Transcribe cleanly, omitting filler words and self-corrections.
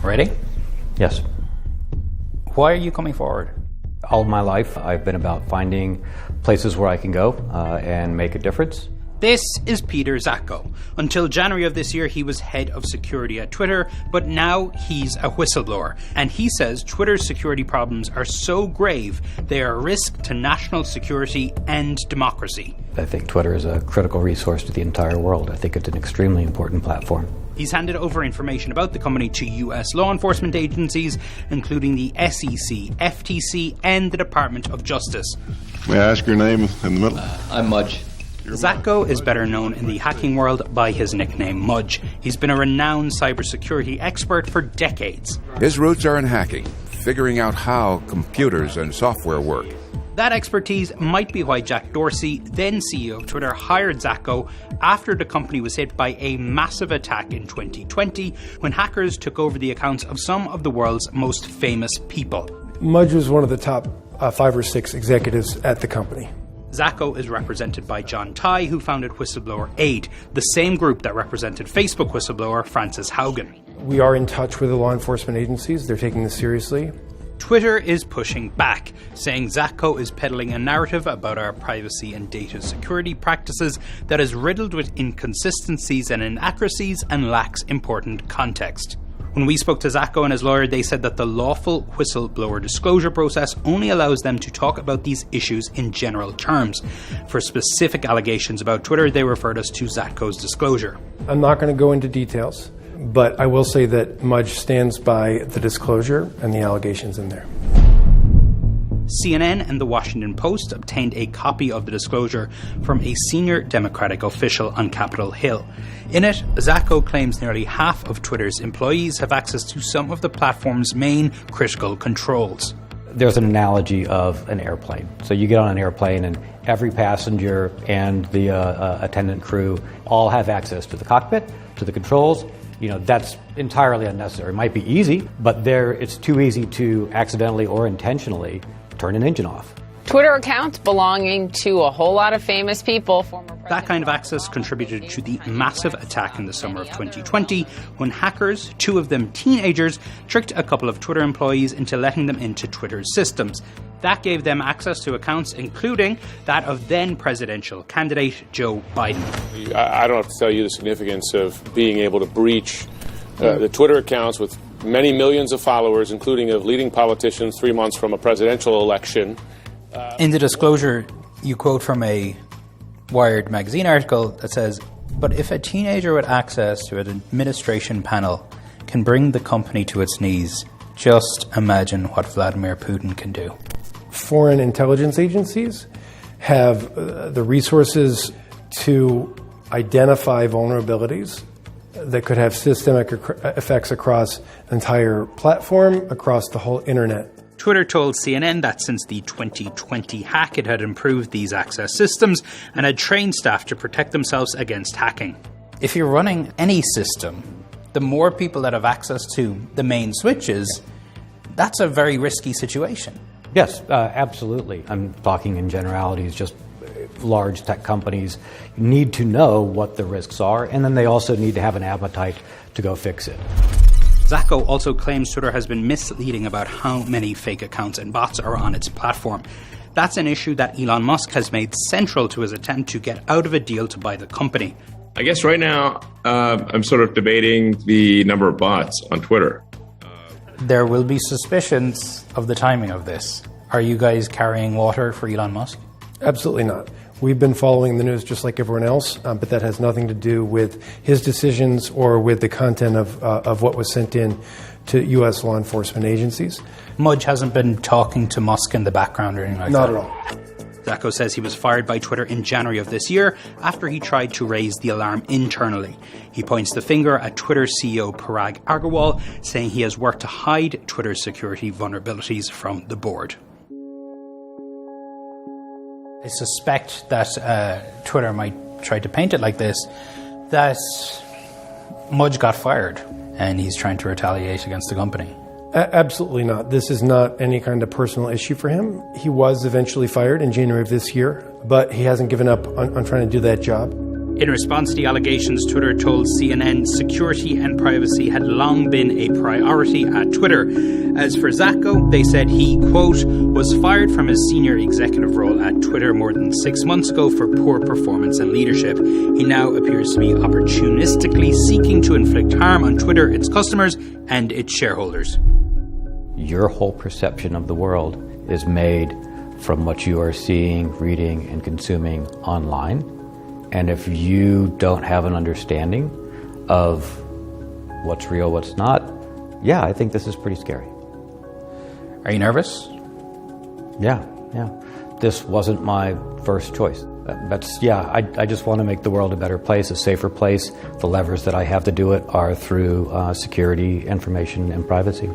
Ready? Yes. Why are you coming forward? All of my life, I've been about finding places where I can go and make a difference. This is Peter Zatko. Until January of this year, he was head of security at Twitter, but now he's a whistleblower. And he says Twitter's security problems are so grave, they are a risk to national security and democracy. I think Twitter is a critical resource to the entire world. I think it's an extremely important platform. He's handed over information about the company to US law enforcement agencies, incling the SEC, FTC, and the Department of Justice. May I ask your name in the middle? I'm Mudge. Zatko is better known in the hacking world by his nickname Mudge. He's been a renowned cybersecurity expert for decades. His roots are in hacking, figuring out how computers and software work. That expertise might be why Jack Dorsey, then CEO of Twitter, hired Zatko after the company was hit by a massive attack in 2020 when hackers took over the accounts of some of the world's most famous people. Mudge was one of the top 5 or 6 executives at the company. Zatko is represented by John Tai, who founded Whistleblower Aid, the same group that represented Facebook whistleblower Frances Haugen. We are in touch with the law enforcement agencies. They're taking this seriously. Twitter is pushing back, saying Zatko is peddling a narrative about our privacy and data security practices that is riddled with inconsistencies and inaccuracies and lacks important context. When we spoke to Zatko and his lawyer, they said that the lawful whistleblower disclosure process only allows them to talk about these issues in general terms. For specific allegations about Twitter, they referred us to Zatko's disclosure. I'm not going to go into details, but I will say that Mudge stands by the disclosure and the allegations in there. CNN and The Washington Post obtained a copy of the disclosure from a senior Democratic official on Capitol Hill. In it, Zatko claims nearly half of Twitter's employees have access to some of the platform's main critical controls. There's an analogy of an airplane. So you get on an airplane and every passenger and the attendant crew all have access to the cockpit, to the controls. That's entirely unnecessary. It might be easy, but it's too easy to accidentally or intentionally turn an engine off. Twitter accounts belonging to a whole lot of famous people. That kind of access contributed to the massive attack in the summer of 2020 when hackers, 2 of them teenagers, tricked a couple of Twitter employees into letting them into Twitter's systems. That gave them access to accounts, including that of then presidential candidate Joe Biden. I don't have to tell you the significance of being able to breach the Twitter accounts with many millions of followers, including of leading politicians 3 months from a presidential election. In the disclosure, you quote from a Wired magazine article that says, "But if a teenager with access to an administration panel can bring the company to its knees, just imagine what Vladimir Putin can do." Foreign intelligence agencies have the resources to identify vulnerabilities that could have systemic effects across the entire platform, across the whole internet. Twitter told CNN that since the 2020 hack, it had improved these access systems and had trained staff to protect themselves against hacking. If you're running any system, the more people that have access to the main switches, that's a very risky situation. Yes, absolutely. I'm talking in generalities, just large tech companies need to know what the risks are, and then they also need to have an appetite to go fix it. Zatko also claims Twitter has been misleading about how many fake accounts and bots are on its platform. That's an issue that Elon Musk has made central to his attempt to get out of a deal to buy the company. I guess right now I'm sort of debating the number of bots on Twitter. There will be suspicions of the timing of this. Are you guys carrying water for Elon Musk? Absolutely not. We've been following the news just like everyone else, but that has nothing to do with his decisions or with the content of what was sent in to U.S. law enforcement agencies. Mudge hasn't been talking to Musk in the background or anything like that? Not at all. Zatko says he was fired by Twitter in January of this year after he tried to raise the alarm internally. He points the finger at Twitter CEO Parag Agrawal, saying he has worked to hide Twitter's security vulnerabilities from the board. I suspect that Twitter might try to paint it like this, that Mudge got fired and he's trying to retaliate against the company. Absolutely not. This is not any kind of personal issue for him. He was eventually fired in January of this year, but he hasn't given up on trying to do that job. In response to the allegations, Twitter told CNN security and privacy had long been a priority at Twitter. As for Zatko, they said he, quote, was fired from his senior executive role at Twitter more than 6 months ago for poor performance and leadership. He now appears to be opportunistically seeking to inflict harm on Twitter, its customers, and its shareholders. Your whole perception of the world is made from what you are seeing, reading, and consuming online. And if you don't have an understanding of what's real, what's not, yeah, I think this is pretty scary. Are you nervous? Yeah. This wasn't my first choice. I just want to make the world a better place, a safer place. The levers that I have to do it are through security, information, and privacy.